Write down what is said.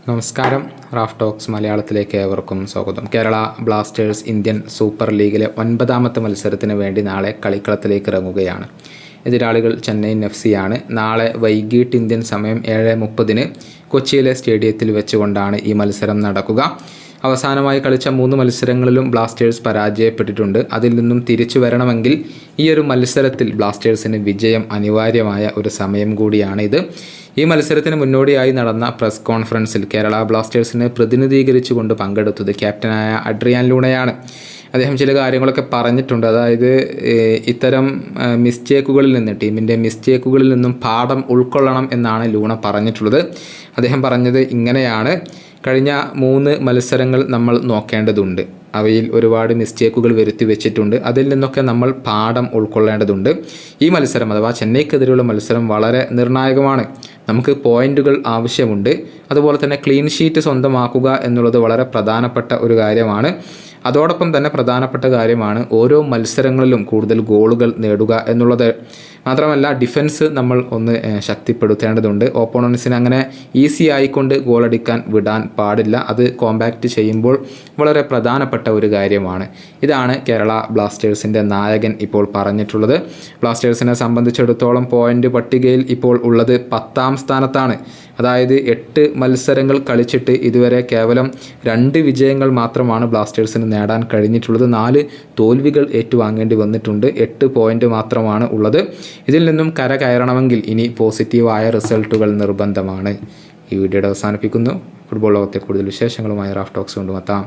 നമസ്കാരം. Raf talks മലയാളത്തിലേക്ക് ഏവർക്കും സ്വാഗതം. കേരള ബ്ലാസ്റ്റേഴ്സ് ഇന്ത്യൻ സൂപ്പർ ലീഗിലെ 9ാമത്തെ മത്സരത്തിന് വേണ്ടി നാളെ കളിക്കളത്തിലേക്ക് ഇറങ്ങുകയാണ്. എതിരാളികൾ ചെന്നൈയിൻ FC ആണ്. നാളെ വൈകിട്ട് ഇന്ത്യൻ സമയം 7:30 കൊച്ചിയിലെ സ്റ്റേഡിയത്തിൽ വെച്ചുകൊണ്ടാണ് ഈ മത്സരം നടക്കുക. അവസാനമായി കളിച്ച 3 മത്സരങ്ങളിലും ബ്ലാസ്റ്റേഴ്സ് പരാജയപ്പെട്ടിട്ടുണ്ട്. അതിൽ നിന്നും തിരിച്ചു വരണമെങ്കിൽ ഈ ഒരു മത്സരത്തിൽ ബ്ലാസ്റ്റേഴ്സിന് വിജയം അനിവാര്യമായ ഒരു സമയം കൂടിയാണ് ഇത്. ഈ മത്സരത്തിന് മുന്നോടിയായി നടന്ന പ്രസ് കോൺഫറൻസിൽ കേരള ബ്ലാസ്റ്റേഴ്സിനെ പ്രതിനിധീകരിച്ചുകൊണ്ട് പങ്കെടുത്തത് ക്യാപ്റ്റനായ അഡ്രിയാൻ ലൂണയാണ്. അദ്ദേഹം ചില കാര്യങ്ങളൊക്കെ പറഞ്ഞിട്ടുണ്ട്. അതായത് ഇത്തരം ടീമിൻ്റെ മിസ്റ്റേക്കുകളിൽ നിന്നും പാഠം ഉൾക്കൊള്ളണം എന്നാണ് ലൂണ പറഞ്ഞിട്ടുള്ളത്. അദ്ദേഹം പറഞ്ഞത് ഇങ്ങനെയാണ്: കഴിഞ്ഞ 3 മത്സരങ്ങൾ നമ്മൾ നോക്കേണ്ടതുണ്ട്. അവയിൽ ഒരുപാട് മിസ്റ്റേക്കുകൾ വരുത്തി വെച്ചിട്ടുണ്ട്. അതിൽ നിന്നൊക്കെ നമ്മൾ പാഠം ഉൾക്കൊള്ളേണ്ടതുണ്ട്. ഈ മത്സരം അഥവാ ചെന്നൈക്കെതിരെയുള്ള മത്സരം വളരെ നിർണായകമാണ്. നമുക്ക് പോയിന്റുകൾ ആവശ്യമുണ്ട്. അതുപോലെ തന്നെ ക്ലീൻ ഷീറ്റ് സ്വന്തമാക്കുക എന്നുള്ളത് വളരെ പ്രധാനപ്പെട്ട ഒരു കാര്യമാണ്. അതോടൊപ്പം തന്നെ പ്രധാനപ്പെട്ട കാര്യമാണ് ഓരോ മത്സരങ്ങളിലും കൂടുതൽ ഗോളുകൾ നേടുക എന്നുള്ളത്. മാത്രമല്ല ഡിഫൻസ് നമ്മൾ ഒന്ന് ശക്തിപ്പെടുത്തേണ്ടതുണ്ട്. ഓപ്പോണൻസിന് അങ്ങനെ ഈസി ആയിക്കൊണ്ട് ഗോളടിക്കാൻ വിടാൻ പാടില്ല. അത് കോമ്പാക്റ്റ് ചെയ്യുമ്പോൾ വളരെ പ്രധാനപ്പെട്ട ഒരു കാര്യമാണ്. ഇതാണ് കേരള ബ്ലാസ്റ്റേഴ്സിൻ്റെ നായകൻ ഇപ്പോൾ പറഞ്ഞിട്ടുള്ളത്. ബ്ലാസ്റ്റേഴ്സിനെ സംബന്ധിച്ചിടത്തോളം പോയിന്റ് പട്ടികയിൽ ഇപ്പോൾ ഉള്ളത് 10ാം സ്ഥാനത്താണ്. അതായത് 8 മത്സരങ്ങൾ കളിച്ചിട്ട് ഇതുവരെ കേവലം 2 വിജയങ്ങൾ മാത്രമാണ് ബ്ലാസ്റ്റേഴ്സിന് നേടാൻ കഴിഞ്ഞിട്ടുള്ളത്. 4 തോൽവികൾ ഏറ്റുവാങ്ങേണ്ടി വന്നിട്ടുണ്ട്. 8 പോയിന്റ് മാത്രമാണ് ഉള്ളത്. ഇതിൽ നിന്നും കയറണമെങ്കിൽ ഇനി പോസിറ്റീവായ റിസൾട്ടുകൾ നിർബന്ധമാണ്. ഈ വീഡിയോയുടെ അവസാനിപ്പിക്കുന്നു. ഫുട്ബോൾ ലോകത്തെ കൂടുതൽ വിശേഷങ്ങളുമായി റാഫ് ടോക്സ് കൊണ്ടുമെത്താം.